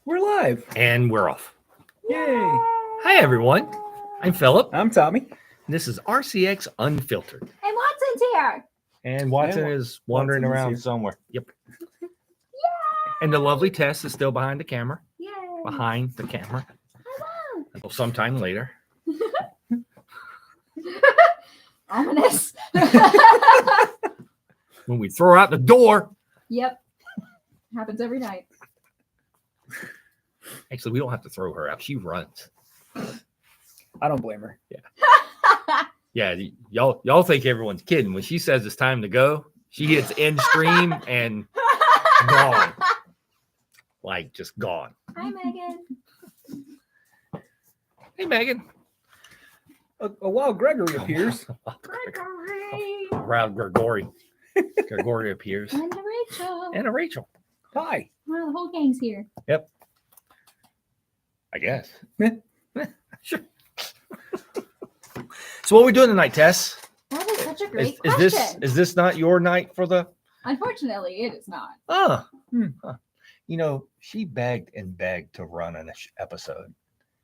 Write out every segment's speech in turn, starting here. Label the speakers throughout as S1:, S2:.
S1: We're live.
S2: And we're off.
S1: Yay.
S2: Hi, everyone. I'm Philip.
S1: I'm Tommy.
S2: This is RCX Unfiltered.
S3: And Watson's here.
S2: And Watson is wandering
S1: Watson's
S2: around
S1: here.
S2: somewhere. Yep. And the lovely Tess is still behind the camera.
S3: Yay.
S2: Behind the camera.
S3: Hello.
S2: Until sometime later.
S3: Ominous.
S2: When we throw her out the door.
S3: Yep. Happens every night.
S2: Actually, we don't have to throw her out. She runs.
S1: I don't blame her.
S2: Yeah, y'all think everyone's kidding. When she says it's time to go, she hits end stream and gone. Like, just gone.
S3: Hi, Megan.
S2: Hey, Megan.
S1: A wild Gregory appears.
S3: Gregory.
S2: Around Gregory. Gregory appears.
S3: And Rachel.
S2: And a Rachel,
S1: Hi.
S3: Wow, the whole gang's here.
S2: I guess.
S1: Yeah.
S2: Sure. So what are we doing tonight, Tess?
S3: That is such a great
S2: Is
S3: question.
S2: this not your night for the?
S3: Unfortunately, it is not.
S2: Oh,
S1: Hmm.
S2: You know, she begged and begged to run an episode,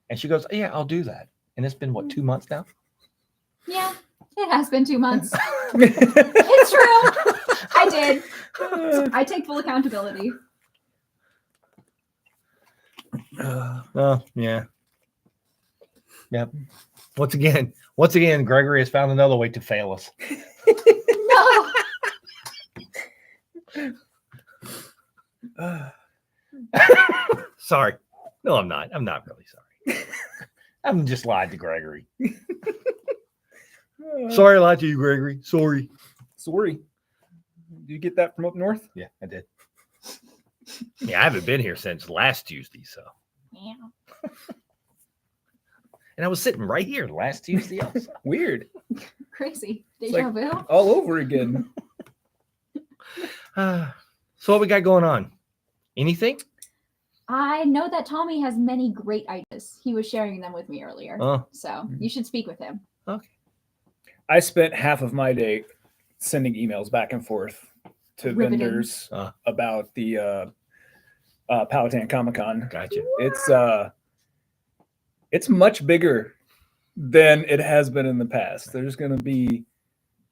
S2: and she goes, "Yeah, I'll do that." And it's been what, 2 months now?
S3: Yeah, it has been 2 months. It's true. I did. I take full accountability.
S2: Oh, yeah. Yep. Once again, Gregory has found another way to fail us.
S3: No.
S2: Sorry. No, I'm not. I'm not really sorry. I'm just lied to Gregory. Sorry I lied to you, Gregory. Sorry.
S1: Sorry. Did you get that from up north?
S2: Yeah, I did. Yeah, I haven't been here since last Tuesday, so.
S3: Yeah.
S2: And I was sitting right here last Tuesday also.
S1: Weird.
S3: Crazy.
S1: It's
S3: Deja
S1: like-
S3: vu.
S1: All over again.
S2: So what we got going on? Anything?
S3: I know that Tommy has many great ideas. He was sharing them with me earlier.
S2: Oh,
S3: So you should speak with him.
S1: I spent half of my day sending emails back and forth to
S3: Riveting.
S1: vendors
S2: Uh.
S1: about the Powhatan Comic-Con.
S2: gotcha.
S1: It's much bigger than it has been in the past. There's going to be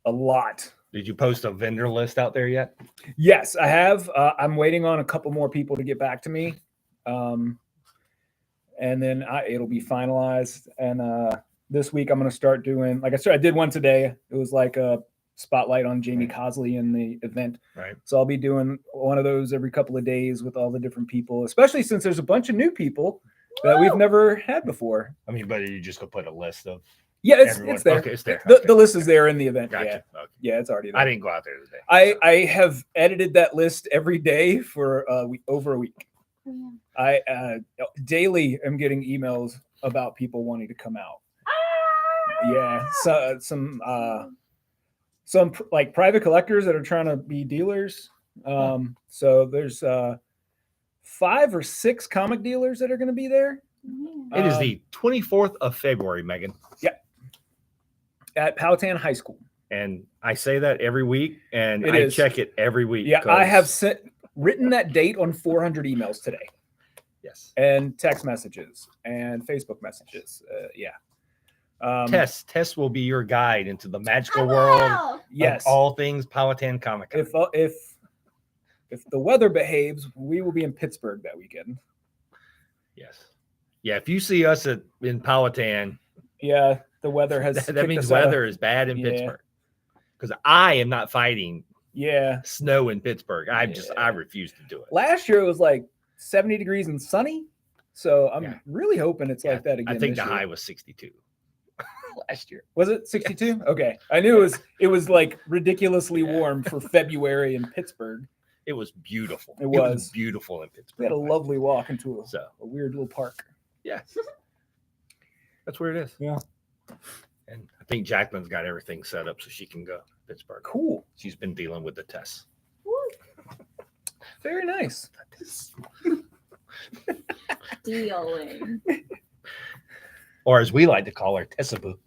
S1: a lot.
S2: Did you post a vendor list out there yet?
S1: Yes, I have. I'm waiting on a couple more people to get back to me. And then it'll be finalized. And this week I'm going to start doing, like I said, I did one today. It was like a spotlight on Jamie Cosley in the event.
S2: Right.
S1: So I'll be doing one of those every couple of days with all the different people, especially since there's a bunch of new people that we've never had before.
S2: I mean, but you just go put a list of
S1: Yeah,
S2: everyone.
S1: it's there.
S2: Okay, it's there.
S1: The
S2: Okay.
S1: list is there in the event.
S2: Gotcha.
S1: Yeah.
S2: Okay.
S1: Yeah, it's already there.
S2: I didn't go out there today.
S1: I have edited that list every day for over a week.
S3: Yeah.
S1: I daily am getting emails about people wanting to come out. Yeah, so some like private collectors that are trying to be dealers. So there's 5 or 6 comic dealers that are going to be there.
S3: Yeah.
S2: It is the 24th of February, Megan.
S1: At Powhatan High School.
S2: And I say that every week, and
S1: It
S2: I
S1: is.
S2: check it every week.
S1: Yeah, I
S2: 'cause-
S1: have written that date on 400 emails today,
S2: Yes.
S1: and text messages and Facebook messages. Yeah.
S2: Tess will be your guide into the magical
S3: I
S2: world
S3: will.
S1: Yes.
S2: of all things Powhatan Comic Con.
S1: If the weather behaves, we will be in Pittsburgh that weekend.
S2: Yes. Yeah, if you see us in Powhatan,
S1: Yeah, the weather has.
S2: that
S1: kicked
S2: means
S1: us out of-
S2: weather is bad in
S1: Yeah.
S2: Pittsburgh. Because I am not fighting
S1: Yeah.
S2: snow in Pittsburgh. I
S1: Yeah.
S2: refuse to do it.
S1: Last year it was like 70 degrees and sunny, so I'm
S2: Yeah.
S1: really hoping it's
S2: Yeah,
S1: like that again.
S2: I think
S1: this
S2: the
S1: year.
S2: high was 62 last year.
S1: Was it 62? Okay, I knew it was like ridiculously warm for February in Pittsburgh.
S2: It was beautiful.
S1: It was.
S2: beautiful in Pittsburgh.
S1: We had a lovely walk into a
S2: So
S1: weird little park.
S2: yeah, that's where it is.
S1: Yeah.
S2: And I think Jacqueline's got everything set up so she can go to Pittsburgh.
S1: Cool.
S2: She's been dealing with the tests.
S1: Very nice.
S3: Dealing.
S2: Or as we like to call her, Tessaboo.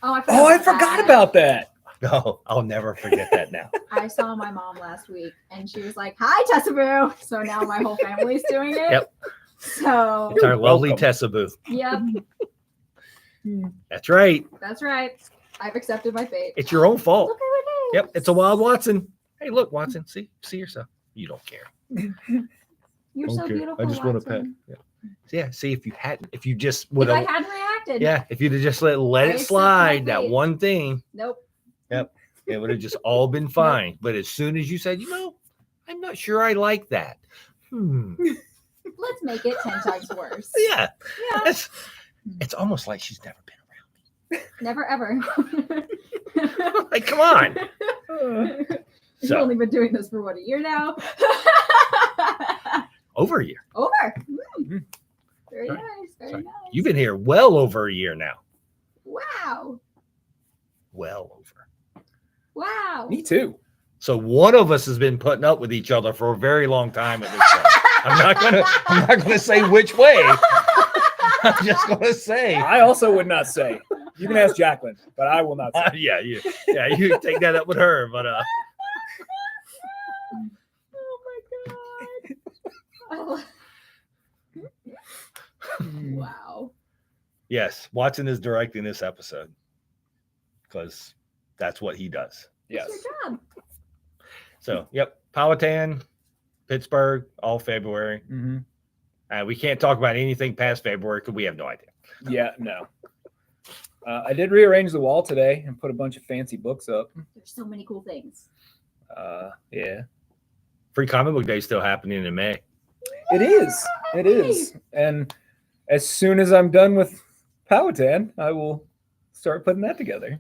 S3: Oh,
S1: I forgot about that.
S2: No, I'll never forget that now.
S3: I saw my mom last week, and she was like, "Hi, Tessaboo." So now my whole family's doing it.
S2: Yep.
S3: So,
S2: It's our lovely
S1: welcome.
S2: Tessa Booth.
S3: yep,
S2: That's right.
S3: that's right. I've accepted my fate.
S2: It's your own fault.
S3: Look at what it
S2: Yep,
S3: is.
S2: it's a wild Watson. Hey, look, Watson. See yourself. You don't care.
S3: You're
S2: Don't
S3: so
S2: care.
S3: beautiful.
S2: I just want to pet.
S3: Watson.
S2: Yeah. See, if you just would
S3: If I
S2: have,
S3: hadn't reacted.
S2: yeah, if you'd have just let
S3: I
S2: it
S3: accept
S2: slide,
S3: my
S2: that
S3: fate.
S2: one thing,
S3: Nope.
S2: it would have just all been fine. But as soon as you said, I'm not sure I like that.
S3: Let's make it 10 times worse.
S2: Yeah.
S3: Yeah.
S2: It's almost like she's never been
S3: Never ever.
S2: around. Like, come on.
S3: You've
S2: So-
S3: only been doing this for what, a year now?
S2: Over a year.
S3: Over.
S1: Mm.
S3: Very
S2: Sorry.
S3: nice. Very
S2: Sorry.
S3: nice.
S2: You've been here well over a year now.
S3: Wow.
S2: Well over.
S3: Wow.
S1: Me too.
S2: So one of us has been putting up with each other for a very long time at this point. I'm not gonna say which way. I'm just gonna say.
S1: I also would not say. You can ask Jacqueline, but I will not say.
S2: Yeah, you take that up with her, but
S3: Oh my god. Wow.
S2: yes, Watson is directing this episode because that's what he does.
S1: Yes.
S3: It's your job.
S2: So, yep, Powhatan, Pittsburgh, all February.
S1: Hmm.
S2: We can't talk about anything past February because we have no idea.
S1: Yeah, no. I did rearrange the wall today and put a bunch of fancy books up.
S3: There's so many cool things.
S1: Yeah.
S2: Free Comic Book Day is still happening in May.
S1: It is. It is. And as soon as I'm done with Powhatan, I will start putting that together.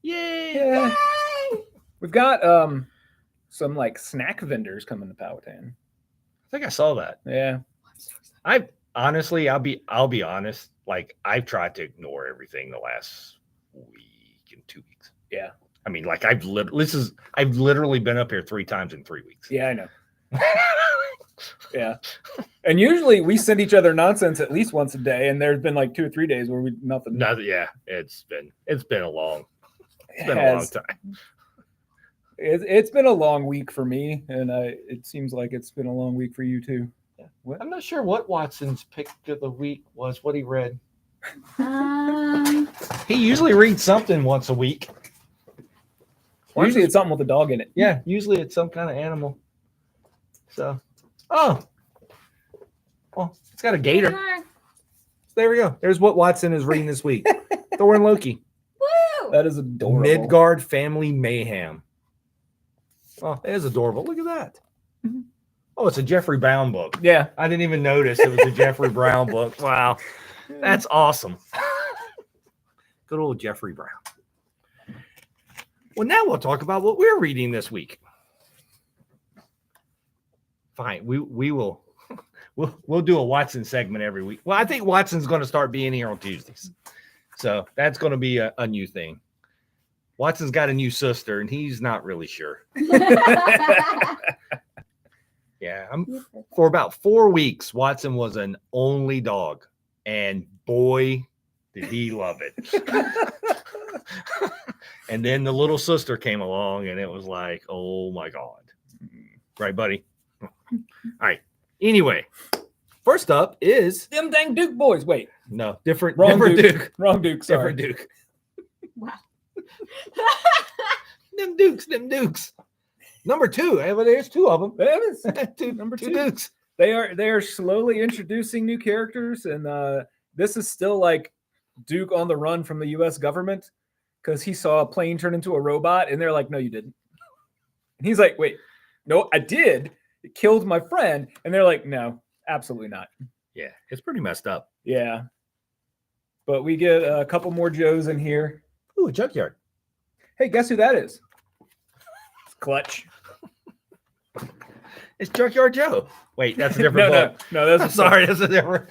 S2: Yay!
S1: Yeah.
S3: Yay!
S1: We've got some like snack vendors coming to Powhatan.
S2: I think I saw that.
S1: Yeah.
S3: I'm so excited.
S2: I honestly, I'll be honest. Like I've tried to ignore everything the last week and 2 weeks.
S1: Yeah.
S2: I mean, like I've literally been up here 3 times in 3 weeks.
S1: Yeah, I know. Yeah. And usually we send each other nonsense at least once a day, and there's been like 2 or 3 days where we nothing.
S2: No, yeah, it's been a long
S1: has.
S2: time.
S1: It's been a long week for me, and it seems like it's been a long week for you too. What?
S2: I'm not sure what Watson's pick of the week was. What he read. He usually reads something once a week.
S1: Usually it's something with a dog in it.
S2: Yeah, usually it's some kind of animal. So, well, it's got a gator. There we go. There's what Watson is reading this week. Thor and Loki.
S3: Woo!
S1: That is adorable.
S2: Midgard Family Mayhem. Oh, it is adorable. Look at that.
S1: Mhm.
S2: Oh, it's a Jeffrey Brown book.
S1: Yeah.
S2: I didn't even notice it was a Jeffrey Brown book. Wow. That's awesome. Good old Jeffrey Brown. Well, now we'll talk about what we're reading this week. Fine. We will we'll do a Watson segment every week. Well, I think Watson's going to start being here on Tuesdays. So that's going to be a new thing. Watson's got a new sister, and he's not really sure. Yeah, for about 4 weeks, Watson was an only dog, and boy, did he love it. And then the little sister came along, and it was like, oh my God. Right, buddy? All right. Anyway, first up is
S1: Them dang Duke boys. Wait.
S2: no different
S1: Wrong
S2: Duke.
S1: Wrong Duke. Sorry.
S2: Different Duke.
S3: Wow.
S2: Them Dukes. Number 2. Well, there's 2 of them.
S1: That is
S2: Number
S1: two.
S2: 2 Dukes.
S1: They are slowly introducing new characters, and this is still like Duke on the run from the U.S. government because he saw a plane turn into a robot, and they're like, "No, you didn't." And he's like, "Wait, no, I did. It killed my friend," and they're like, "No, absolutely not."
S2: Yeah, it's pretty messed up.
S1: Yeah, but we get a couple more Joes in here.
S2: Ooh, a junkyard.
S1: Hey, guess who that is? It's Clutch.
S2: It's Junkyard Joe. Wait, that's a different book.
S1: No, that's
S2: I'm sorry, that's a different.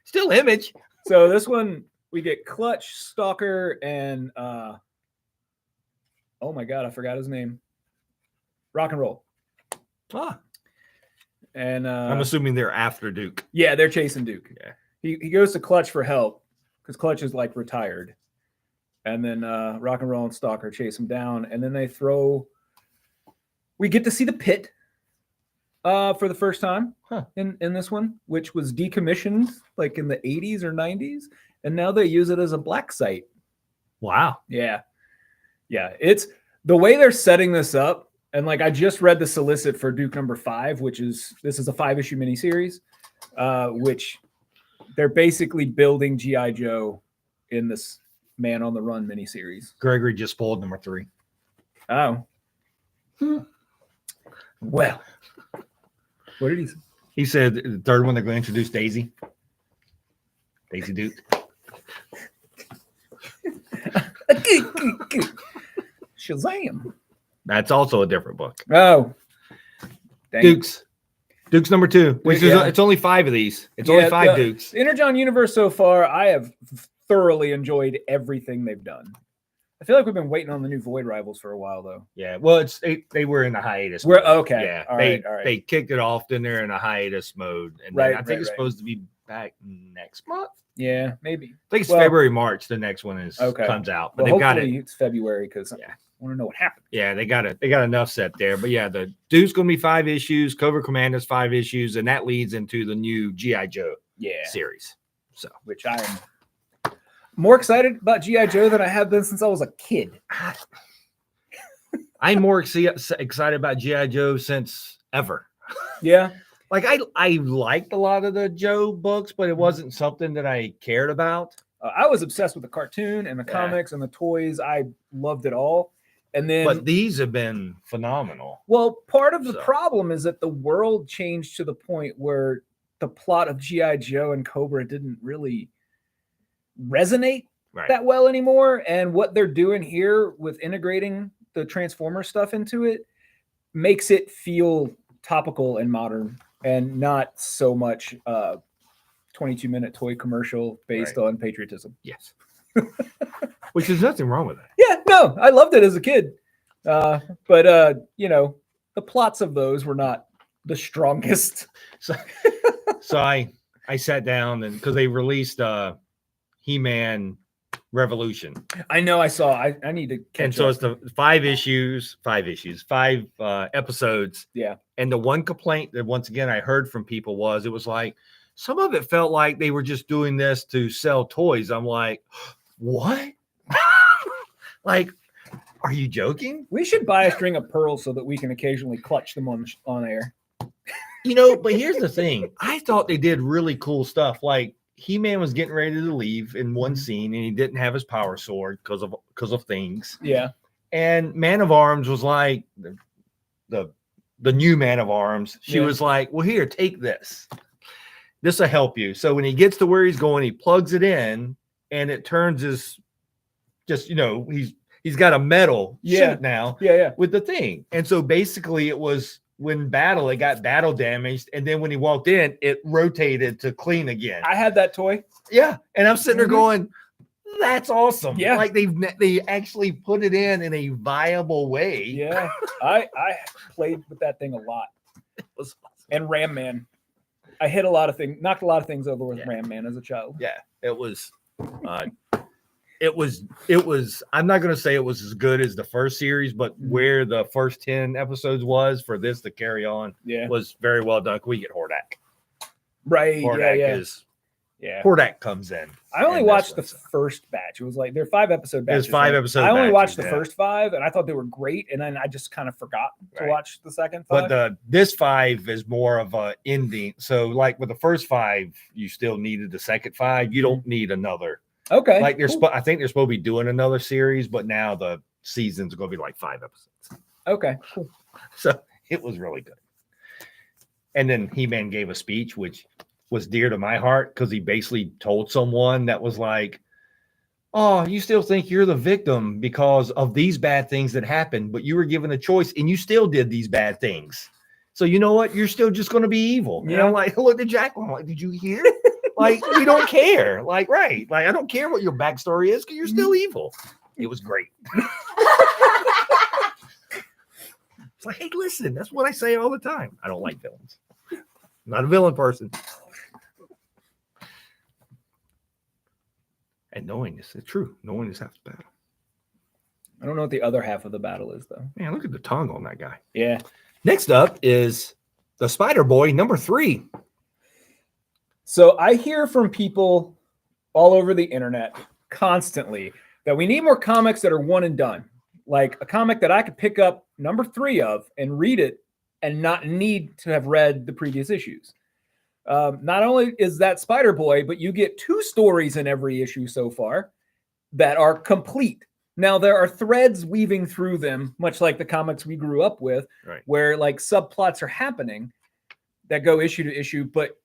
S2: Still Image.
S1: So this one we get Clutch, Stalker, and oh my God, I forgot his name. Rock and Roll.
S2: Ah,
S1: And
S2: I'm assuming they're after Duke.
S1: yeah, they're chasing Duke.
S2: Yeah.
S1: He goes to Clutch for help because Clutch is like retired. And then Rock and Roll and Stalker chase him down. And then we get to see the pit. for the first time
S2: Huh.
S1: in this one, which was decommissioned like in the 80s or 90s, and now they use it as a black site.
S2: Wow.
S1: Yeah. It's the way they're setting this up. And like I just read the solicit for Duke number 5, this is a 5-issue miniseries, which they're basically building G.I. Joe in this Man on the Run miniseries.
S2: Gregory just spoiled number 3.
S1: Oh. Well. What did he say?
S2: He said the third one they're going to introduce Daisy. Daisy Duke.
S1: Shazam.
S2: That's also a different book.
S1: Oh. Dang.
S2: Dukes number 2. Which
S1: Yeah.
S2: is it's only 5 of these. It's only 5
S1: the
S2: Dukes.
S1: Energon universe so far, I have thoroughly enjoyed everything they've done. I feel like we've been waiting on the new Void Rivals for a while, though.
S2: Yeah. Well, they were in a hiatus.
S1: We're
S2: mode.
S1: okay.
S2: Yeah.
S1: All
S2: they
S1: right.
S2: they kicked it off, then they're in a hiatus mode, and
S1: Right,
S2: then I think
S1: right,
S2: it's
S1: right.
S2: supposed to be back next month.
S1: Yeah, maybe.
S2: I think it's
S1: Well-
S2: February, March. The next one
S1: Okay.
S2: comes out, but
S1: Well,
S2: they've got
S1: hopefully
S2: it.
S1: it's February because
S2: Yeah.
S1: I want to know what happened.
S2: Yeah, they got enough set there. But yeah, the Duke's going to be 5 issues. Cobra Commander's 5 issues, and that leads into the new GI Joe
S1: Yeah,
S2: series. So
S1: which I am more excited about G.I. Joe than I have been since I was a kid.
S2: I'm more excited about GI Joe since ever.
S1: Yeah,
S2: Like I liked a lot of the Joe books, but it wasn't something that I cared about.
S1: I was obsessed with the cartoon and the
S2: Yeah.
S1: comics and the toys. I loved it all. And then,
S2: But these have been phenomenal.
S1: well, part of the
S2: So.
S1: problem is that the world changed to the point where the plot of G.I. Joe and Cobra didn't really resonate
S2: Right.
S1: that well anymore. And what they're doing here with integrating the Transformer stuff into it makes it feel topical and modern and not so much 22-minute toy commercial based on patriotism.
S2: Yes. Which is nothing wrong with that.
S1: Yeah, no, I loved it as a kid. But you know, the plots of those were not the strongest.
S2: So I sat down and because they released He-Man Revolution.
S1: I know I saw. I need to catch
S2: And so
S1: up.
S2: it's the 5 episodes.
S1: Yeah.
S2: And the one complaint that once again I heard from people was it was like some of it felt like they were just doing this to sell toys. I'm like, what? Like, are you joking?
S1: We should buy a string of pearls so that we can occasionally clutch them on air.
S2: You know, but here's the thing. I thought they did really cool stuff. Like He-Man was getting ready to leave in one scene and he didn't have his power sword because of things.
S1: Yeah.
S2: And Man of Arms was like the new Man of Arms. She
S1: Yeah.
S2: was like, well, here, take this. This will help you. So when he gets to where he's going, he plugs it in and it turns his just, you know, he's got a metal
S1: Yeah.
S2: suit now
S1: Yeah.
S2: with the thing. And so basically it was when it got battle damaged. And then when he walked in, it rotated to clean again.
S1: I had that toy.
S2: Yeah. And I'm sitting there
S1: Mhm.
S2: going, that's awesome.
S1: Yeah.
S2: Like they actually put it in a viable way.
S1: Yeah. I played with that thing a lot.
S2: It was awesome.
S1: And Ram Man. I hit knocked a lot of things over with
S2: Yeah.
S1: Ram Man as a child.
S2: Yeah. It was I'm not going to say it was as good as the first series, but
S1: Mhm.
S2: where the first 10 episodes was for this to carry on
S1: Yeah.
S2: was very well done. We get Hordak.
S1: Right.
S2: Hordak
S1: Yeah.
S2: is
S1: Yeah.
S2: Hordak comes in.
S1: I only
S2: in this
S1: watched the
S2: one, so.
S1: first batch. It was like they're 5-episode batches.
S2: There's 5
S1: right?
S2: episode
S1: I only watched
S2: batches,
S1: the
S2: yeah.
S1: first 5, and I thought they were great, and then I just kind of forgot to
S2: Right.
S1: watch the second 5.
S2: But this 5 is more of a ending. So like with the first 5, you still needed the second 5. You don't need another.
S1: okay,
S2: Like
S1: cool.
S2: I think they're supposed to be doing another series, but now the season's going to be like 5 episodes.
S1: Okay, cool.
S2: So it was really good. And then He-Man gave a speech, which was dear to my heart because he basically told someone that was like, oh, you still think you're the victim because of these bad things that happened, but you were given a choice and you still did these bad things. So you know what? You're still just going to be evil. And
S1: Yeah.
S2: I'm like, look at Jacqueline. I'm like, did you hear? Like, we don't care. Like, right. Like, I don't care what your backstory is because you're still evil. It was great. It's like, hey, listen, that's what I say all the time. I don't like villains. I'm not a villain person. And knowing this is true. Knowing this half the battle.
S1: I don't know what the other half of the battle is, though.
S2: Man, look at the tongue on that guy.
S1: Yeah.
S2: Next up is The Spider Boy, number 3.
S1: So I hear from people all over the internet constantly that we need more comics that are one and done. Like a comic that I could pick up number 3 of and read it and not need to have read the previous issues. Not only is that Spider Boy, but you get 2 stories in every issue so far that are complete. Now there are threads weaving through them, much like the comics we grew up with,
S2: Right.
S1: where like subplots are happening that go issue to issue, but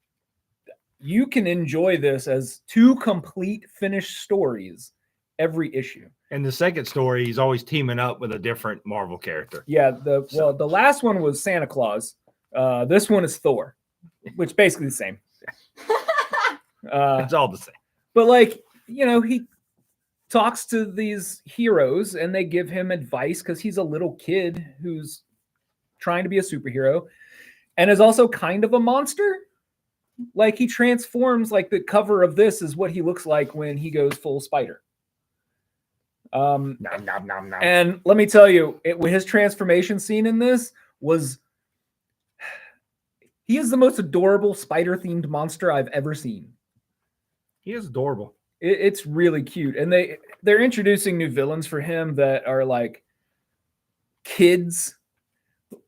S1: you can enjoy this as 2 complete finished stories every issue.
S2: And the second story, he's always teaming up with a different Marvel character.
S1: Yeah, the last one was Santa Claus. This one is Thor, which basically the same.
S2: It's all the same.
S1: But like, he talks to these heroes and they give him advice because he's a little kid who's trying to be a superhero and is also kind of a monster. Like he transforms, like the cover of this is what he looks like when he goes full spider.
S2: Nom, nom, nom, nom.
S1: And let me tell you, his transformation scene in this he is the most adorable spider-themed monster I've ever seen.
S2: He is adorable.
S1: It's really cute. And they're introducing new villains for him that are like kids.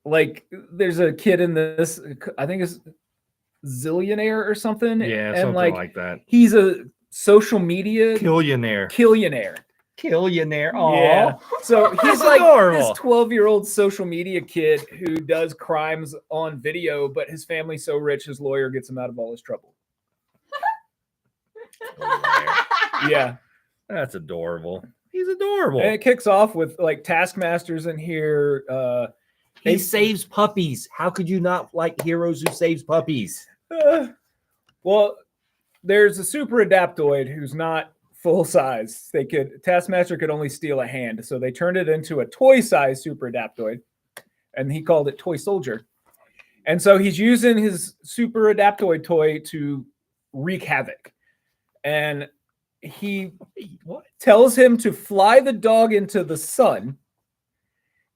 S1: Like there's a kid in this, I think it's Zillionaire or something.
S2: Yeah,
S1: and
S2: something like that.
S1: He's a social media
S2: Killionaire.
S1: Killionaire.
S2: Aw.
S1: Yeah. So he's
S2: That's
S1: like
S2: adorable.
S1: this 12-year-old social media kid who does crimes on video, but his family's so rich, his lawyer gets him out of all his trouble. Yeah.
S2: That's adorable. He's adorable.
S1: And it kicks off with like Taskmaster's in here.
S2: He saves puppies. How could you not like heroes who saves puppies?
S1: Well, there's a super adaptoid who's not full size. Taskmaster could only steal a hand, so they turned it into a toy size super adaptoid, and he called it Toy Soldier. And so he's using his super adaptoid toy to wreak havoc. And he tells him to fly the dog into the sun.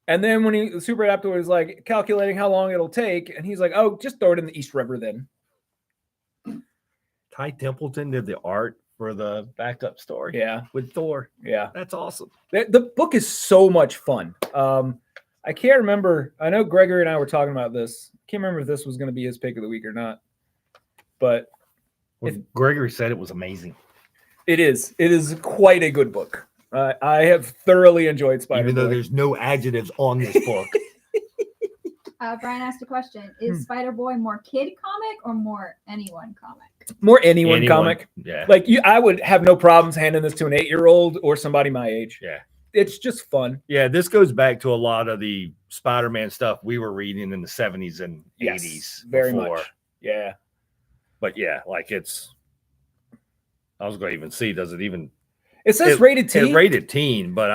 S1: And then when the super adaptoid is like calculating how long it'll take, and he's like, "Oh, just throw it in the East River then."
S2: Ty Templeton did the art for the backup story.
S1: Yeah.
S2: With Thor.
S1: Yeah.
S2: That's awesome.
S1: The book is so much fun. I can't remember. I know Gregory and I were talking about this. Can't remember if this was going to be his pick of the week or not. But
S2: Gregory said it was amazing.
S1: it is. It is quite a good book. I have thoroughly enjoyed Spider-Man.
S2: Even though there's no adjectives on this book.
S3: Brian asked a question. Is Spider-Boy more kid comic or more anyone comic?
S1: More anyone comic.
S2: Yeah.
S1: Like I would have no problems handing this to an 8-year-old or somebody my age.
S2: Yeah.
S1: It's just fun.
S2: Yeah, this goes back to a lot of the Spider-Man stuff we were reading in the 70s and 80s.
S1: Very
S2: before.
S1: much. Yeah.
S2: But yeah, like I was going to even see, does it even...
S1: It says rated teen.
S2: It's rated teen, but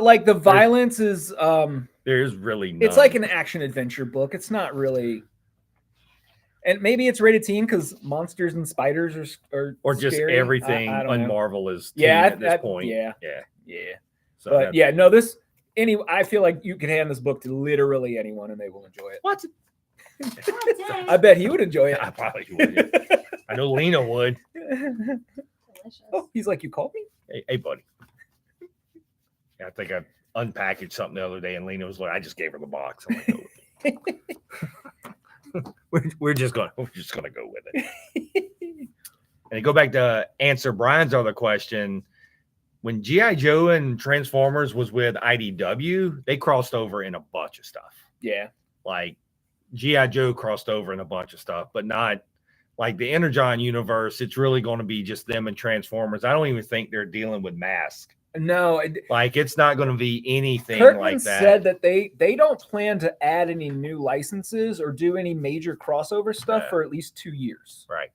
S1: like the violence is...
S2: there's really none.
S1: It's like an action adventure book. It's not really... And maybe it's rated teen because monsters and spiders are
S2: or just
S1: scary.
S2: everything
S1: I
S2: on
S1: don't know.
S2: Marvel is teen at this point.
S1: Yeah.
S2: Yeah.
S1: Yeah.
S2: So
S1: But yeah, no, I feel like you could hand this book to literally anyone and they will enjoy it.
S2: What?
S1: I bet he would enjoy it.
S2: I probably would. Yeah. I know Lena would.
S3: Delicious.
S1: Oh, he's like, you called me?
S2: Hey, buddy. Yeah, I think I unpackaged something the other day, and Lena was like, "I just gave her the box." I'm like, "Oh." we're just gonna go with it. And to go back to answer Brian's other question, when G.I. Joe and Transformers was with IDW, they crossed over in a bunch of stuff.
S1: Yeah.
S2: Like G.I. Joe crossed over in a bunch of stuff, but not like the Energon universe. It's really going to be just them and Transformers. I don't even think they're dealing with Mask.
S1: No.
S2: Like it's not going to be anything
S1: Kirkman
S2: like that.
S1: said that they don't plan to add any new licenses or do any major crossover stuff for at least 2 years.
S2: Right.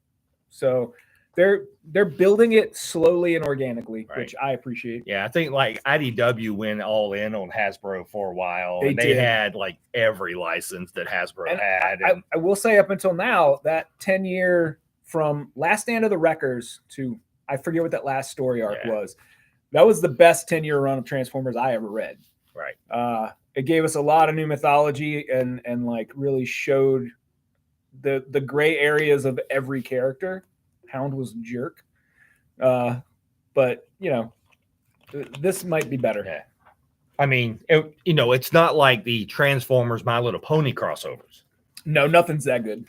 S1: So they're building it slowly and organically,
S2: Right.
S1: which I appreciate.
S2: Yeah, I think like IDW went all in on Hasbro for a while.
S1: They
S2: and they
S1: did.
S2: had like every license that Hasbro
S1: And
S2: had.
S1: I will say up until now, that 10-year from Last Stand of the Wreckers to I forget what that last story arc was. That was the best 10-year run of Transformers I ever read.
S2: Right.
S1: it gave us a lot of new mythology and like really showed the gray areas of every character. Hound was a jerk, but you know, this might be better.
S2: Yeah. I mean, it's not like the Transformers My Little Pony crossovers.
S1: No, nothing's that good.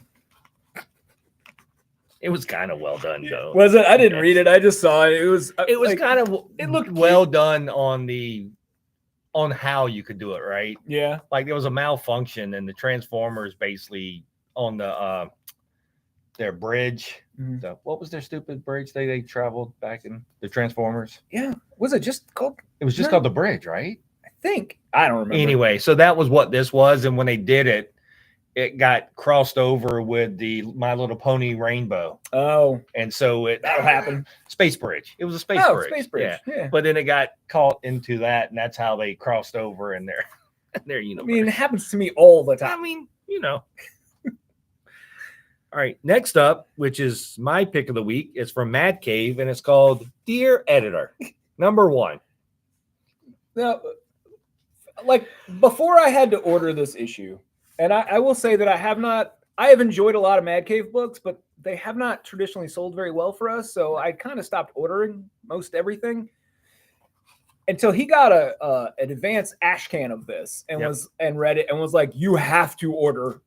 S2: It was kind of well done, though.
S1: Was it? I didn't read it. I just saw it. It was like,
S2: kind of.
S1: it looked
S2: well
S1: cute.
S2: done on how you could do it, right?
S1: Yeah.
S2: Like there was a malfunction, and the Transformers basically on the their bridge.
S1: Mhm.
S2: What was their stupid bridge they traveled back in the Transformers?
S1: Yeah. Was it just called?
S2: It was just called the bridge, right?
S1: I think. I don't remember.
S2: Anyway, so that was what this was, and when they did it, it got crossed over with the My Little Pony Rainbow,
S1: Oh,
S2: and so
S1: that'll happen.
S2: Space Bridge. It was a space bridge.
S1: Space bridge. Yeah.
S2: But then it got caught into that, and that's how they crossed over in their
S1: I
S2: universe.
S1: mean, it happens to me all the
S2: I
S1: time.
S2: mean, All right, next up, which is my pick of the week, is from Mad Cave, and it's called Dear Editor, number 1.
S1: Now, like before I had to order this issue, and I will say that I have enjoyed a lot of Mad Cave books, but they have not traditionally sold very well for us. So I kind of stopped ordering most everything until he got an advanced ash can of this and read it and was like, you have to order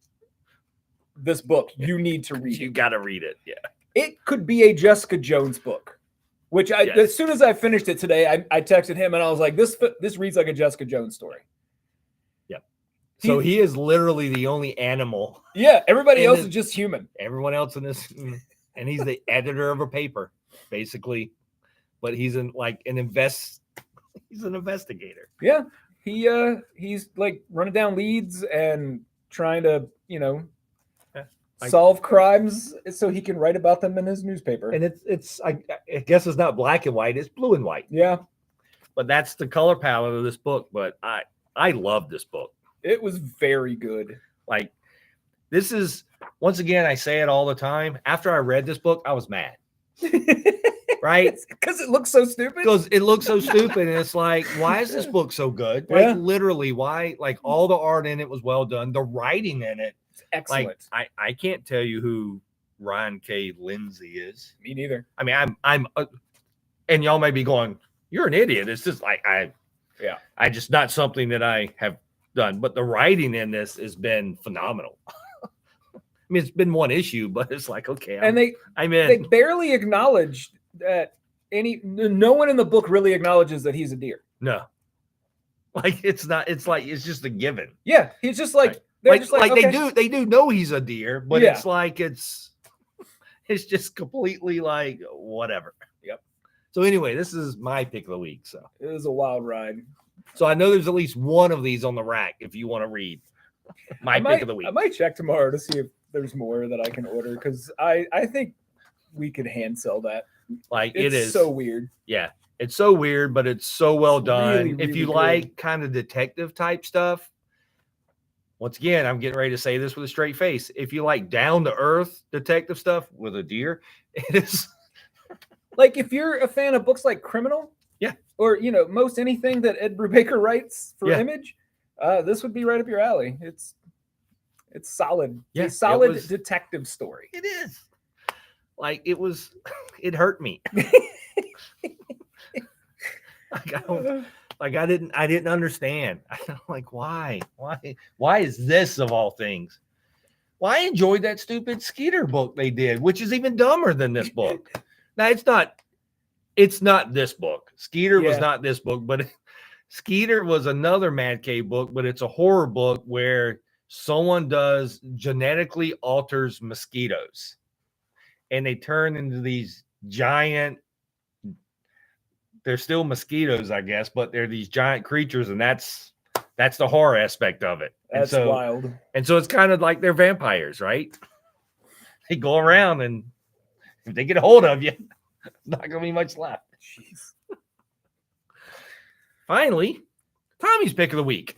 S1: this book. You need to read it.
S2: You got to read it. Yeah.
S1: It could be a Jessica Jones book, which as soon as I finished it today, I texted him and I was like, this reads like a Jessica Jones story.
S2: So he is literally the only animal.
S1: Yeah, everybody else is just human.
S2: Everyone else in this, and he's the editor of a paper, basically. But he's he's an investigator.
S1: Yeah, he's like running down leads and trying to solve crimes so he can write about them in his newspaper.
S2: And I guess it's not black and white; it's blue and white.
S1: Yeah,
S2: but that's the color palette of this book. But I love this book.
S1: It was very good.
S2: Like, this is, once again, I say it all the time. After I read this book, I was mad. Right?
S1: Because it looks so stupid.
S2: Because it looks so stupid. And it's like, why is this book so good? Like, literally, why? Like, all the art in it was well done. The writing in it.
S1: Excellent.
S2: Like, I can't tell you who Ryan K. Lindsay is.
S1: Me neither.
S2: I mean, I'm and y'all may be going, you're an idiot. It's just like, I just not something that I have done, but the writing in this has been phenomenal. I mean, it's been one issue, but it's like, okay,
S1: they barely acknowledged that no one in the book really acknowledges that he's a deer.
S2: No, like it's just a given.
S1: Yeah, he's just like
S2: okay. they do know he's a deer, but it's like it's just completely like whatever.
S1: Yep.
S2: So anyway, this is my pick of the week. So
S1: it was a wild ride.
S2: So I know there's at least one of these on the rack if you want to read my pick of the week.
S1: I might check tomorrow to see if there's more that I can order because I think we could hand sell that.
S2: Like
S1: it's
S2: it is
S1: so weird.
S2: Yeah, it's so weird, but it's so well done.
S1: Really, really
S2: if you
S1: good.
S2: like kind of detective type stuff, once again, I'm getting ready to say this with a straight face. If you like down to earth detective stuff with a deer, it is
S1: like if you're a fan of books like Criminal.
S2: Yeah.
S1: Or, most anything that Ed Brubaker writes for Image, this would be right up your alley. It's solid.
S2: Yeah,
S1: a solid detective story.
S2: It is. Like it hurt me. I didn't understand. I'm like, why is this of all things? Well, I enjoyed that stupid Skeeter book they did, which is even dumber than this book. Now it's not this book. Skeeter was not this book, but Skeeter was another Mad Cave book, but it's a horror book where someone does genetically alters mosquitoes and they turn into these giant, they're still mosquitoes, I guess, but they're these giant creatures. And that's the horror aspect of it.
S1: That's wild.
S2: And so it's kind of like they're vampires, right? They go around and if they get a hold of you, not going to be much left.
S1: Jeez.
S2: Finally, Tommy's pick of the week.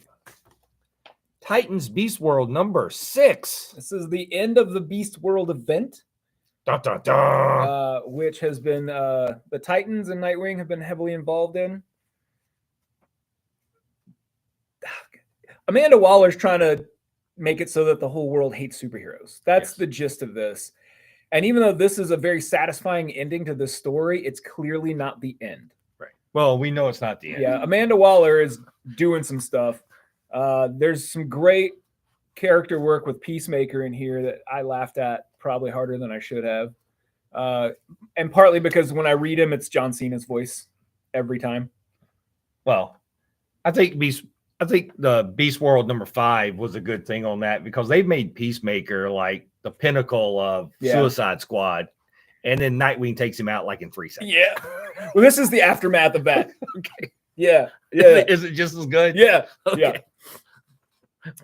S2: Titans Beast World number 6.
S1: This is the end of the Beast World event.
S2: Dun, dun, dun.
S1: Which has been the Titans and Nightwing have been heavily involved in. Amanda Waller's trying to make it so that the whole world hates superheroes. That's
S2: Yes.
S1: the gist of this. And even though this is a very satisfying ending to this story, it's clearly not the end.
S2: Right. Well, we know it's not the end.
S1: Yeah, Amanda Waller is doing some stuff. There's some great character work with Peacemaker in here that I laughed at probably harder than I should have. And partly because when I read him, it's John Cena's voice every time.
S2: Well, I think the Beast World #5 was a good thing on that because they've made Peacemaker like the pinnacle of Suicide Squad, and then Nightwing takes him out like in 3 seconds.
S1: Yeah. Well, this is the aftermath of that.
S2: Okay.
S1: Yeah. Yeah.
S2: Is it just as good?
S1: Yeah.
S2: Okay.
S1: Yeah.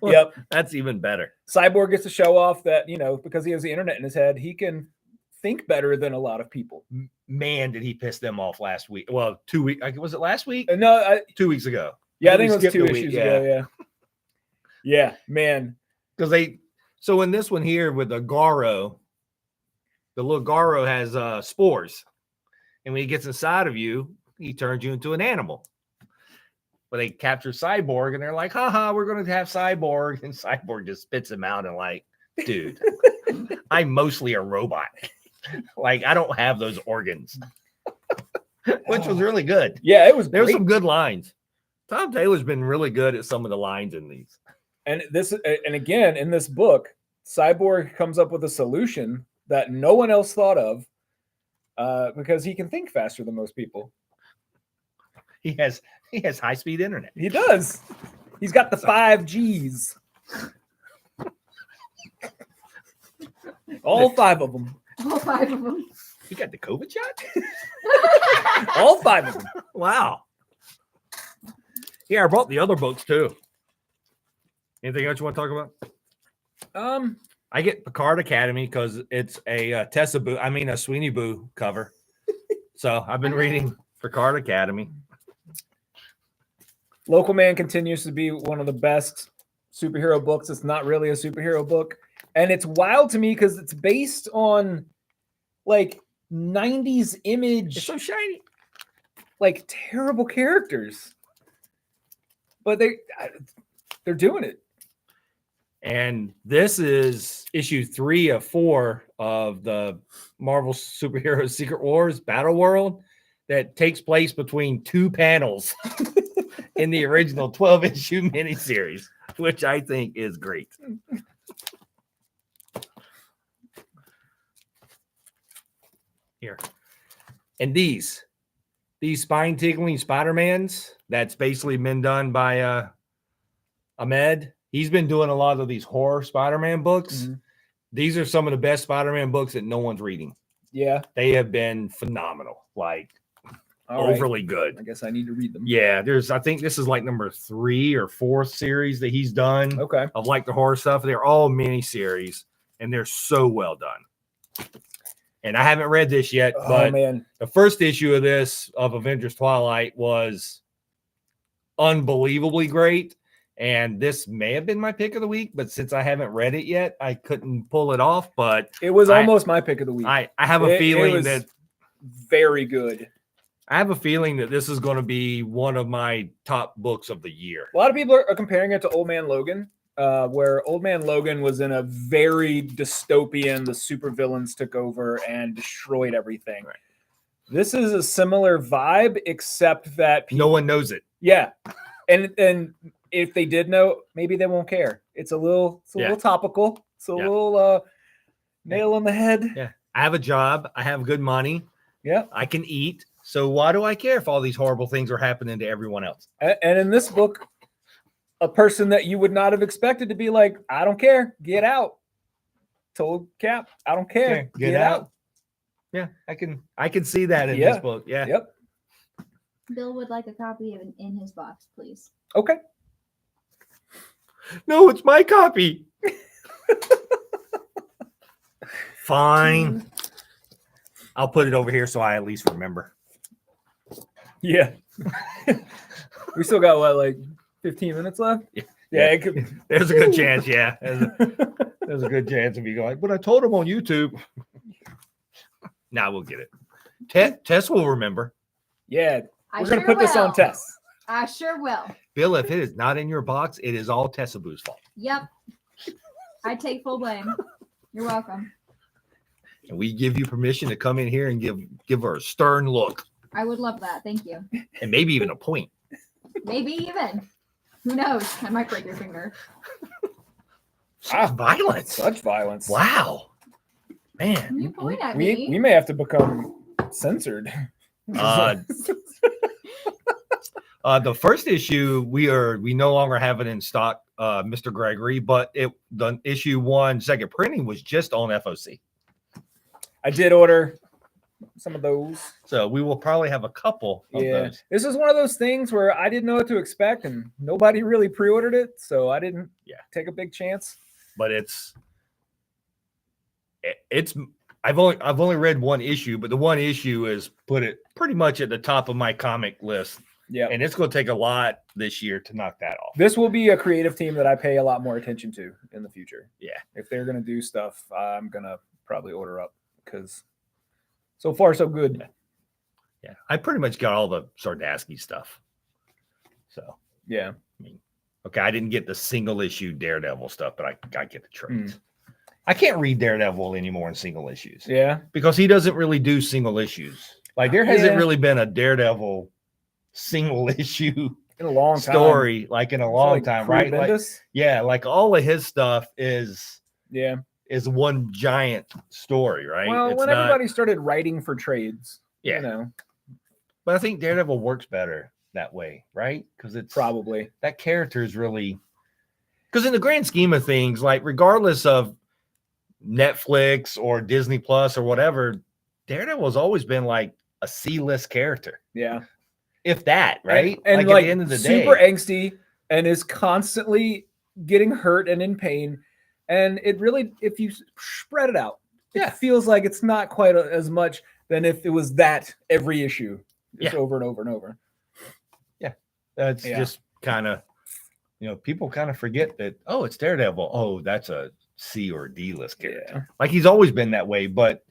S2: Well,
S1: Yep.
S2: That's even better.
S1: Cyborg gets to show off that, because he has the internet in his head, he can think better than a lot of people.
S2: Man, did he piss them off last week? Well, 2 weeks. Was it last week?
S1: No,
S2: 2 weeks ago.
S1: I think it was
S2: skipped
S1: 2
S2: a week,
S1: issues ago. Yeah. Yeah, man.
S2: Because so in this one here with the Garo, the little Garo has spores. And when he gets inside of you, he turns you into an animal. But they capture Cyborg and they're like, haha, we're going to have Cyborg. And Cyborg just spits him out and like, dude, I'm mostly a robot. Like, I don't have those organs. Which was really good.
S1: Yeah, it was
S2: There were
S1: great.
S2: some good lines. Tom Taylor's been really good at some of the lines in these.
S1: And again, in this book, Cyborg comes up with a solution that no one else thought of because he can think faster than most people.
S2: He has high-speed internet.
S1: He does. He's got the 5 Gs. All 5 of them.
S3: All 5 of them.
S2: You got the COVID shot?
S1: All 5 of them.
S2: Wow. Yeah, I brought the other books too. Anything else you want to talk about? I get Picard Academy because it's a Sweeney Boo cover. So I've been reading Picard Academy.
S1: Local Man continues to be one of the best superhero books. It's not really a superhero book. And it's wild to me because it's based on like 90s image.
S2: It's so shiny.
S1: Like terrible characters. But they're doing it.
S2: And this is issue 3 of 4 of the Marvel Superhero Secret Wars Battle World that takes place between 2 panels in the original 12-issue miniseries, which I think is great. Here. And these spine-tickling Spider-Mans, that's basically been done by Ahmed. He's been doing a lot of these horror Spider-Man books.
S1: Mm-hmm.
S2: These are some of the best Spider-Man books that no one's reading.
S1: Yeah.
S2: They have been phenomenal, like overly good.
S1: I guess I need to read them.
S2: Yeah, I think this is like number 3 or 4 series that he's done
S1: Okay.
S2: of like the horror stuff. They're all mini series and they're so well done. And I haven't read this yet, but
S1: man.
S2: the first issue of this of Avengers Twilight was unbelievably great. And this may have been my pick of the week, but since I haven't read it yet, I couldn't pull it off. But
S1: It was almost my pick of the week.
S2: I have a feeling that
S1: very good.
S2: I have a feeling that this is going to be one of my top books of the year.
S1: A lot of people are comparing it to Old Man Logan, where Old Man Logan was in a very dystopian, the supervillains took over and destroyed everything.
S2: Right.
S1: This is a similar vibe, except that
S2: No one knows it.
S1: Yeah. And if they did know, maybe they won't care. It's a little topical. It's a little nail on the head.
S2: Yeah. I have a job. I have good money.
S1: Yeah.
S2: I can eat. So why do I care if all these horrible things are happening to everyone else?
S1: And in this book, a person that you would not have expected to be like, I don't care, get out. Told Cap, I don't care,
S2: Get out. Yeah, I can see that in this book. Yeah.
S1: Yep.
S3: Bill would like a copy of it in his box, please.
S1: Okay.
S2: No, it's my copy. Fine. I'll put it over here so I at least remember.
S1: Yeah. We still got what, like 15 minutes left? Yeah, it could.
S2: There's a good chance, yeah. There's a good chance of you going, but I told him on YouTube. Now we'll get it. Tess will remember.
S1: Yeah.
S3: I
S1: We're going to
S3: sure
S1: put this on
S3: will.
S1: Tess.
S3: I sure will.
S2: Bill, if it is not in your box, it is all Tessa Boo's fault.
S3: Yep. I take full blame. You're welcome.
S2: And we give you permission to come in here and give her a stern look.
S3: I would love that. Thank you.
S2: And maybe even a point.
S3: Maybe even. Who knows? I might break your finger.
S2: Violence.
S1: Such violence.
S2: Wow. Man.
S3: You point at me.
S1: We may have to become censored.
S2: The first issue we no longer have it in stock, Mr. Gregory, but the issue 1 second printing was just on FOC.
S1: I did order some of those.
S2: So we will probably have a couple of those.
S1: This is one of those things where I didn't know what to expect and nobody really pre-ordered it, so I didn't take a big chance.
S2: But I've only read one issue, but the one issue is put it pretty much at the top of my comic list.
S1: Yeah.
S2: And it's going to take a lot this year to knock that off.
S1: This will be a creative team that I pay a lot more attention to in the future.
S2: Yeah.
S1: If they're going to do stuff, I'm going to probably order up because so far so good.
S2: Yeah. I pretty much got all the Sardasky stuff. So,
S1: yeah.
S2: I mean, okay, I didn't get the single issue Daredevil stuff, but I get the trades. I can't read Daredevil anymore in single issues.
S1: Yeah.
S2: Because he doesn't really do single issues. Like there hasn't really been a Daredevil single issue
S1: in a long
S2: story, like in a long time, right? Like all of his stuff is one giant story, right?
S1: Well, when everybody started writing for trades, you know.
S2: But I think Daredevil works better that way, right? Because it's
S1: probably
S2: that character is really, because in the grand scheme of things, like regardless of Netflix or Disney Plus or whatever, Daredevil has always been like a C-list character.
S1: Yeah.
S2: If that, right?
S1: And
S2: like at the end of the day,
S1: super angsty and is constantly getting hurt and in pain. And it really, if you spread it out, it feels like it's not quite as much than if it was that every issue. Just over and over and over.
S2: Yeah. That's just kind of, people kind of forget that, oh, it's Daredevil. Oh, that's a C or D list character. Yeah. Like he's always been that way, but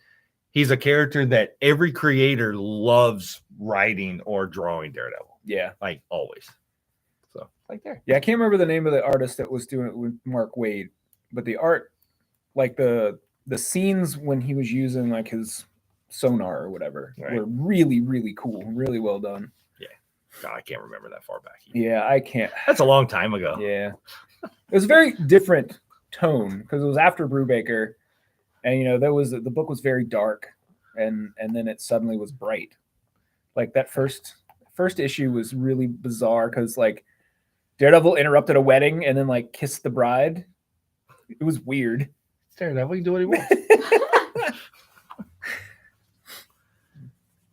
S2: he's a character that every creator loves writing or drawing Daredevil.
S1: Yeah.
S2: Like always. So like there.
S1: Yeah. I can't remember the name of the artist that was doing it with Mark Waid, but the art, like the scenes when he was using like his sonar or whatever were really, really cool. Really well done.
S2: Yeah. God, I can't remember that far back.
S1: Yeah, I can't.
S2: That's a long time ago.
S1: Yeah. It was a very different tone because it was after Brubaker. And the book was very dark, and then it suddenly was bright. Like that first issue was really bizarre because like Daredevil interrupted a wedding and then like kissed the bride. It was weird.
S2: Daredevil can do what he wants.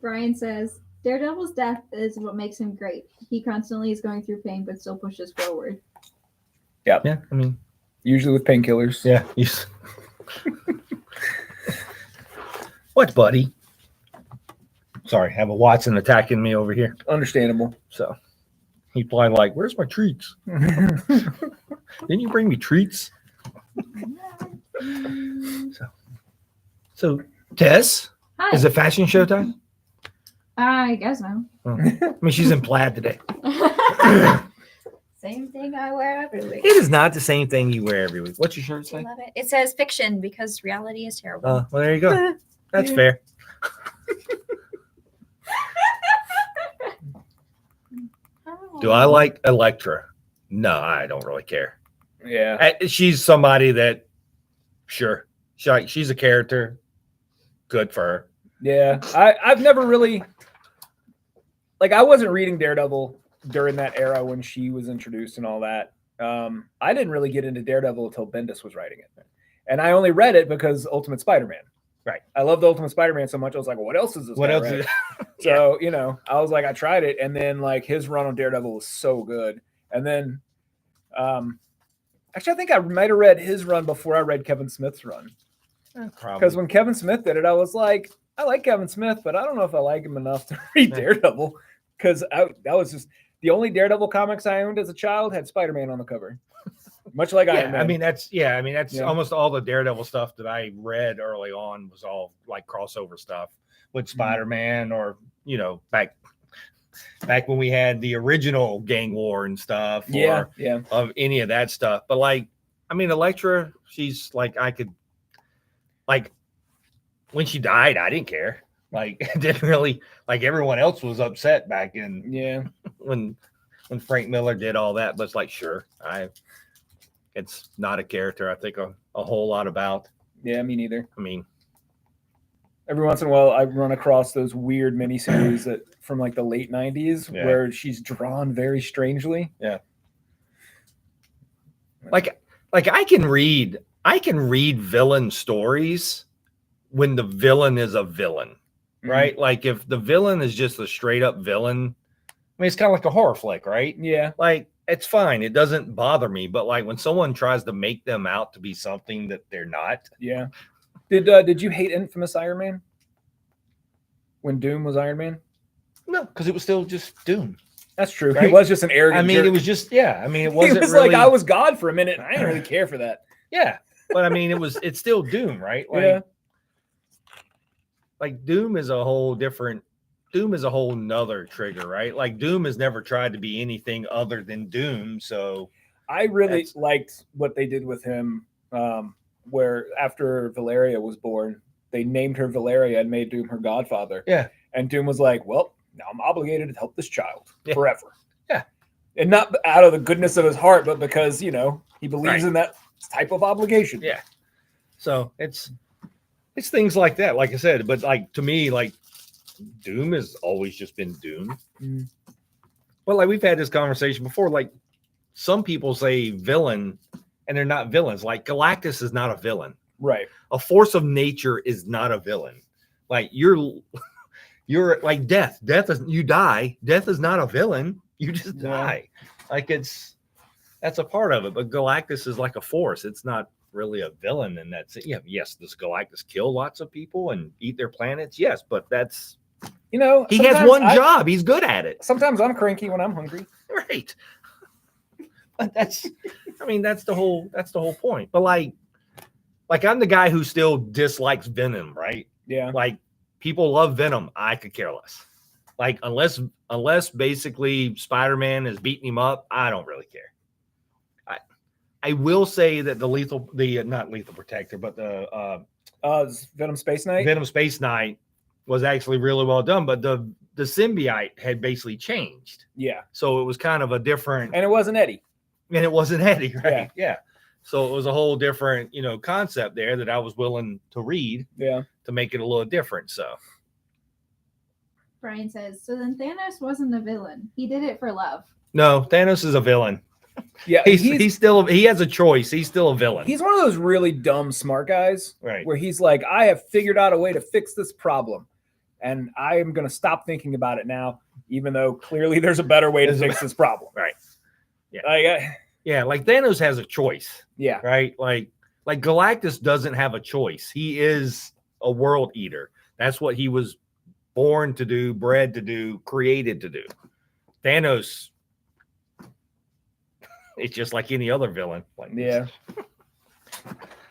S3: Brian says Daredevil's death is what makes him great. He constantly is going through pain, but still pushes forward.
S1: Yeah.
S2: Yeah. I mean,
S1: usually with painkillers.
S2: Yeah. What, buddy? Sorry, I have a Watson attacking me over here.
S1: Understandable.
S2: So he's probably like, "Where's my treats? Didn't you bring me treats?" So Tess,
S3: hi.
S2: Is it fashion show time?
S3: I guess so.
S2: Oh. I mean, she's in plaid today.
S4: Same thing I wear every week.
S2: It is not the same thing you wear every week. What's your shirt say?
S4: I love it. It says fiction because reality is terrible.
S2: Well, there you go. That's fair. Do I like Elektra? No, I don't really care.
S1: Yeah.
S2: She's somebody that, sure, she's a character. Good for her.
S1: Yeah. I've never really, like, I wasn't reading Daredevil during that era when she was introduced and all that. I didn't really get into Daredevil until Bendis was writing it. And I only read it because Ultimate Spider-Man.
S2: Right.
S1: I loved Ultimate Spider-Man so much. I was like, well, what else is this?
S2: What else
S1: is
S2: it?
S1: So, I was like, I tried it. And then like his run on Daredevil was so good. And then, actually, I think I might have read his run before I read Kevin Smith's run. Because when Kevin Smith did it, I was like, I like Kevin Smith, but I don't know if I like him enough to read Daredevil. Because that was just the only Daredevil comics I owned as a child had Spider-Man on the cover. Much like Iron Man.
S2: I mean, that's almost all the Daredevil stuff that I read early on was all like crossover stuff with Spider-Man or, back back when we had the original gang war and stuff,
S1: Yeah,
S2: or
S1: yeah.
S2: of any of that stuff. But like, I mean, Electra, she's like, I could, like, when she died, I didn't care. Like, it didn't really, like, everyone else was upset back in
S1: Yeah.
S2: when Frank Miller did all that. But it's like, sure, it's not a character I think a whole lot about.
S1: Yeah, me neither.
S2: I mean,
S1: every once in a while I run across those weird miniseries that from like the late 90s where she's drawn very strangely.
S2: Yeah. Like I can read villain stories when the villain is a villain, right? Like if the villain is just a straight up villain, I mean, it's kind of like a horror flick, right?
S1: Yeah.
S2: Like it's fine. It doesn't bother me. But like when someone tries to make them out to be something that they're not.
S1: Yeah. Did you hate Infamous Iron Man? When Doom was Iron Man?
S2: No, because it was still just Doom.
S1: That's true.
S2: Right?
S1: He was just an arrogant.
S2: I mean,
S1: jerk.
S2: it was just I mean, it wasn't.
S1: He was
S2: really,
S1: like, I was God for a minute, and I didn't really care for that.
S2: Yeah, but I mean, it's still Doom, right? Like,
S1: yeah.
S2: Like Doom is a whole nother trigger, right? Like Doom has never tried to be anything other than Doom. So
S1: I really liked what they did with him, where after Valeria was born, they named her Valeria and made Doom her godfather.
S2: Yeah.
S1: And Doom was like, well, now I'm obligated to help this child forever.
S2: Yeah.
S1: And not out of the goodness of his heart, but because, he believes in that type of obligation.
S2: Yeah. So it's things like that, like I said. But like to me, like Doom has always just been Doom.
S1: Mm.
S2: Well, like we've had this conversation before. Like some people say villain and they're not villains. Like Galactus is not a villain.
S1: Right.
S2: A force of nature is not a villain. Like you're like death. Death is you die. Death is not a villain. You just die. Like that's a part of it. But Galactus is like a force. It's not really a villain. And that's it. Yeah. Yes. Does Galactus kill lots of people and eat their planets? Yes. But that's, he has one job. He's good at it.
S1: Sometimes I'm cranky when I'm hungry.
S2: Right. But that's the whole point. But like I'm the guy who still dislikes Venom, right?
S1: Yeah.
S2: Like people love Venom. I could care less. Like unless basically Spider-Man is beating him up, I don't really care. I will say that not Lethal Protector, but the
S1: Venom Space Knight.
S2: Venom Space Knight was actually really well done, but the symbiote had basically changed.
S1: Yeah.
S2: So it was kind of a different,
S1: and it wasn't Eddie.
S2: Right? Yeah. So it was a whole different, concept there that I was willing to read.
S1: Yeah.
S2: To make it a little different. So
S3: Brian says, so then Thanos wasn't a villain. He did it for love.
S2: no, Thanos is a villain.
S1: Yeah.
S2: He has a choice. He's still a villain.
S1: He's one of those really dumb, smart guys.
S2: Right.
S1: Where he's like, I have figured out a way to fix this problem. And I am going to stop thinking about it now, even though clearly there's a better way to fix this problem.
S2: Right. Yeah. Like Thanos has a choice.
S1: Yeah.
S2: Right. Like Galactus doesn't have a choice. He is a world eater. That's what he was born to do, bred to do, created to do. Thanos, it's just like any other villain. Like,
S1: yeah.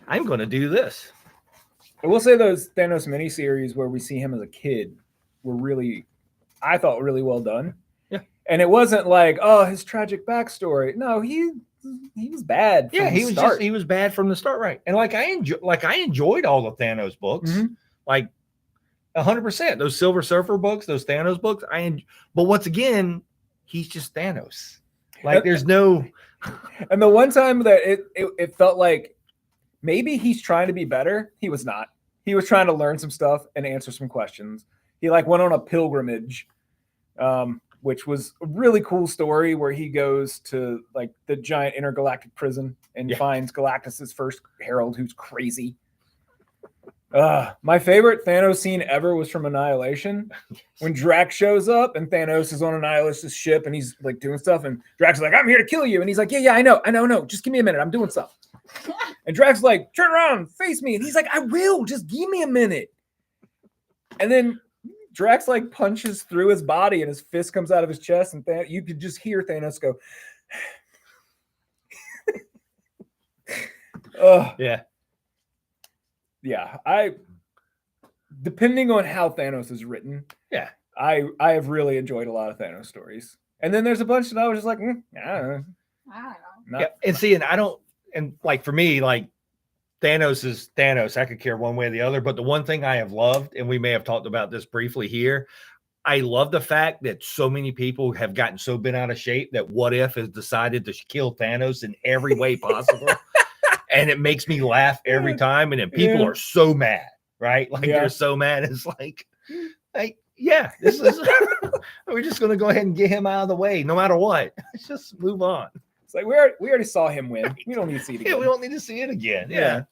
S2: I'm going to do this.
S1: I will say those Thanos miniseries where we see him as a kid were I thought really well done.
S2: Yeah.
S1: And it wasn't like, oh, his tragic backstory. No, he was bad.
S2: Yeah, he was bad from the start, right? And I enjoyed all the Thanos books, like 100%. Those Silver Surfer books, those Thanos books, but once again, he's just Thanos. Like there's no.
S1: And the one time that it felt like maybe he's trying to be better, he was not. He was trying to learn some stuff and answer some questions. He went on a pilgrimage, which was a really cool story where he goes to the giant intergalactic prison and finds Galactus's first herald, who's crazy. My favorite Thanos scene ever was from Annihilation, when Drax shows up and Thanos is on Annihilus's ship and he's doing stuff, and Drax is like, "I'm here to kill you," and he's like, "Yeah, I know. Just give me a minute. I'm doing stuff." And Drax is like, "Turn around, face me," and he's like, "I will. Just give me a minute." And then Drax punches through his body and his fist comes out of his chest, and you could just hear Thanos go, yeah. Depending on how Thanos is written, I have really enjoyed a lot of Thanos stories. And then there's a bunch that I was just like, I don't know.
S3: I don't know.
S1: Not,
S2: Yeah, and see, and I don't, and like for me, like Thanos is Thanos. I could care one way or the other. But the one thing I have loved, and we may have talked about this briefly here, I love the fact that so many people have gotten so bent out of shape that What If has decided to kill Thanos in every way possible. And it makes me laugh every time. And then people
S1: Yeah.
S2: are so mad, right? Like
S1: Yeah.
S2: they're so mad. It's like, yeah, this is, we're just going to go ahead and get him out of the way no matter what. Let's just move on.
S1: it's like we already saw him win. We don't need to see it again.
S2: Yeah, we don't need to see it again.
S1: Yeah,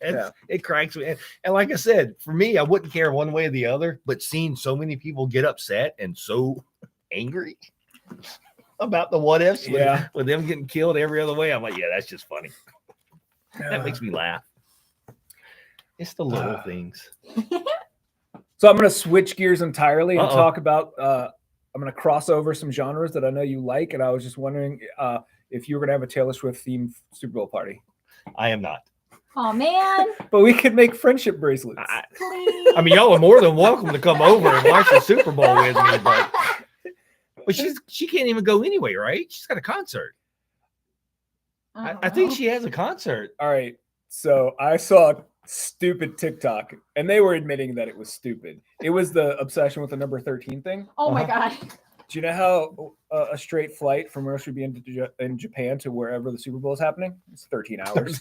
S2: It cracks me. And like I said, for me, I wouldn't care one way or the other, but seeing so many people get upset and so angry about the what ifs with them getting killed every other way, I'm like, yeah, that's just funny. That makes me laugh. It's the little things.
S1: So I'm going to switch gears entirely and
S2: Uh-oh.
S1: talk about. I'm going to cross over some genres that I know you like, and I was just wondering if you were going to have a Taylor Swift themed Super Bowl party.
S2: I am not.
S3: Oh man,
S1: But we could make friendship bracelets.
S3: please.
S2: I mean, y'all are more than welcome to come over and watch the Super Bowl with me, but she can't even go anyway, right? She's got a concert. I think she has a concert.
S1: All right. So I saw a stupid TikTok, and they were admitting that it was stupid. It was the obsession with the number 13 thing.
S3: Oh my god.
S1: Do you know how a straight flight from where should be in Japan to wherever the Super Bowl is happening? It's 13 hours.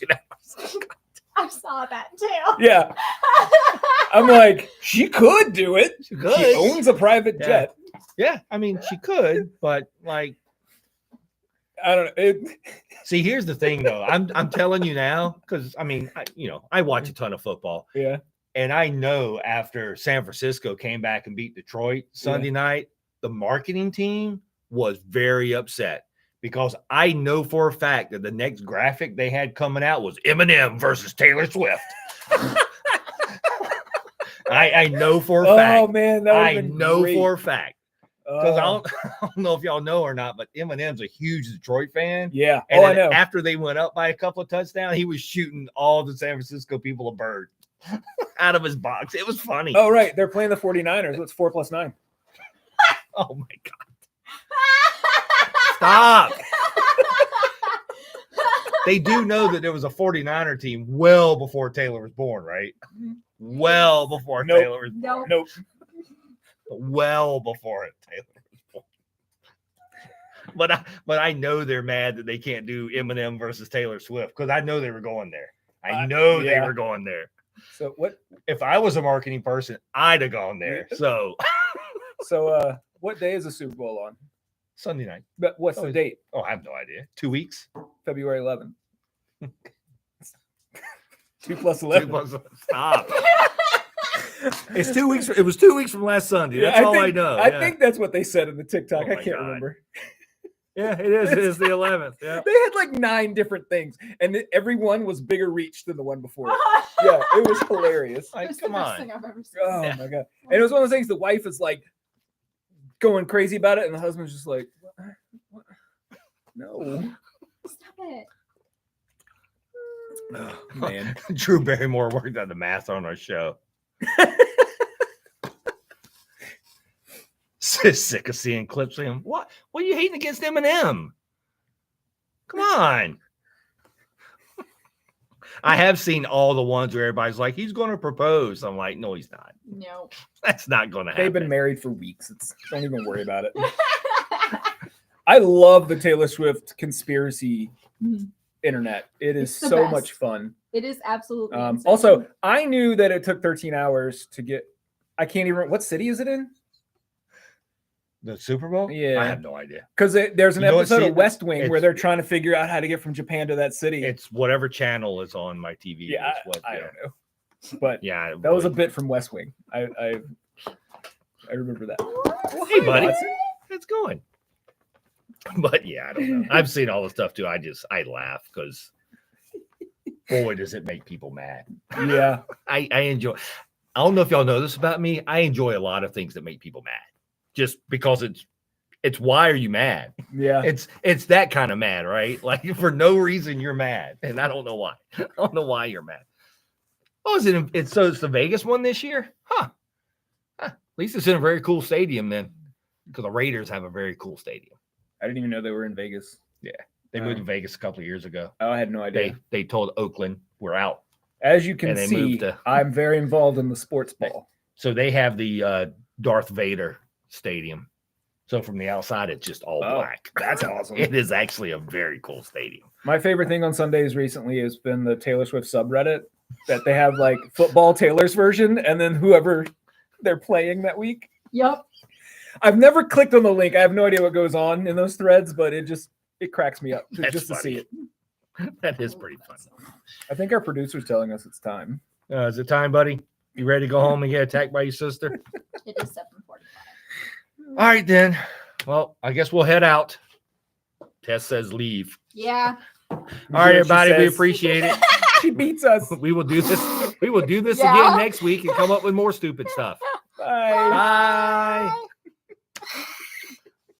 S3: I saw that too.
S1: Yeah. I'm like, she could do it.
S2: She could.
S1: She owns a private
S2: Yeah.
S1: jet.
S2: Yeah, I mean, she could, but like,
S1: I don't know.
S2: see, here's the thing, though. I'm telling you now, because I mean, I watch a ton of football,
S1: Yeah.
S2: and I know after San Francisco came back and beat Detroit Sunday night, the marketing team was very upset because I know for a fact that the next graphic they had coming out was Eminem versus Taylor Swift. I know for a fact.
S1: Oh man, that
S2: I
S1: would have been
S2: know
S1: great.
S2: for a fact. Because
S1: Oh,
S2: I don't know if y'all know or not, but Eminem's a huge Detroit fan.
S1: yeah.
S2: And
S1: Oh, I
S2: then
S1: know.
S2: after they went up by a couple of touchdowns, he was shooting all the San Francisco people a bird out of his box. It was funny.
S1: Oh, right. They're playing the 49ers. What's 4 + 9?
S2: Oh my God. Stop. They do know that there was a 49er team well before Taylor was born, right? Well before
S1: Nope.
S2: Taylor was born.
S3: Nope.
S1: Nope.
S2: Well before Taylor was born. But I know they're mad that they can't do Eminem versus Taylor Swift because I know they were going there. I know they
S1: yeah.
S2: were going there.
S1: So what?
S2: If I was a marketing person, I'd have gone there. So
S1: So what day is the Super Bowl on?
S2: Sunday night.
S1: But what's the date?
S2: Oh, I have no idea. 2 weeks.
S1: February 11th. 2 + 11.
S2: Stop. It's 2 weeks. It was 2 weeks from last Sunday. That's all I know.
S1: I think that's what they said in the TikTok.
S2: Oh
S1: I
S2: my
S1: can't
S2: God.
S1: remember.
S2: Yeah, it is. It is the 11th. Yeah.
S1: They had like 9 different things, and every one was bigger reach than the one before it. Yeah, it was hilarious.
S2: Like,
S3: It's
S2: come
S3: the best
S2: on.
S3: thing I've ever seen.
S1: Oh
S2: Yeah.
S1: my God. And it was one of those things the wife is like going crazy about it, and the husband's just like, what? No.
S3: Stop it.
S1: Oh, man.
S2: Drew Barrymore worked on the math on our show. Sick of seeing clips of him. What are you hating against Eminem? Come on. I have seen all the ones where everybody's like, he's going to propose. I'm like, no, he's not.
S3: No.
S2: That's not going to happen.
S1: They've been married for weeks. Don't even worry about it. I love the Taylor Swift conspiracy internet. It is
S3: It's the
S1: so
S3: best.
S1: much fun.
S3: It is absolutely insane.
S1: Also, I knew that it took 13 hours to get. I can't even. What city is it in?
S2: The Super Bowl?
S1: Yeah.
S2: I have no idea.
S1: Because there's an
S2: You know what,
S1: episode
S2: see,
S1: of West Wing where
S2: it's-
S1: they're trying to figure out how to get from Japan to that city.
S2: It's whatever channel is on my TV.
S1: Yeah,
S2: is what,
S1: I don't know. But
S2: Yeah.
S1: that was a bit from West Wing. I remember that.
S2: Hey, buddy.
S1: Watson.
S2: It's going. But yeah, I don't know. I've seen all the stuff too. I laugh because boy, does it make people mad.
S1: Yeah.
S2: I enjoy. I don't know if y'all know this about me. I enjoy a lot of things that make people mad, just because it's why are you mad?
S1: Yeah.
S2: It's that kind of mad, right? Like for no reason you're mad, and I don't know why. I don't know why you're mad. Oh, is it? It's the Vegas one this year, huh? At least it's in a very cool stadium then. because the Raiders have a very cool stadium.
S1: I didn't even know they were in Vegas.
S2: They moved to Vegas a couple of years ago.
S1: Oh, I had no idea.
S2: They told Oakland we're out.
S1: As you can
S2: and they
S1: see,
S2: moved to-
S1: I'm very involved in the sports ball.
S2: So they have the Darth Vader stadium. So from the outside, it's just all
S1: Oh,
S2: black.
S1: that's awesome.
S2: It is actually a very cool stadium.
S1: My favorite thing on Sundays recently has been the Taylor Swift subreddit that they have like football Taylor's version and then whoever they're playing that week.
S3: Yep.
S1: I've never clicked on the link. I have no idea what goes on in those threads, but it cracks me up
S2: That's
S1: just to see
S2: funny.
S1: it.
S2: That is pretty fun.
S1: I think our producer's telling us it's time.
S2: Is it time, buddy? You ready to go home and get attacked by your sister?
S3: It is 7:45.
S2: All right, then. Well, I guess we'll head out. Tess says leave.
S3: Yeah.
S2: All right, everybody. We appreciate it.
S1: She beats us.
S2: We will do this. We will do this
S3: Yeah.
S2: again next week and come up with more stupid stuff.
S1: Bye.
S2: Bye.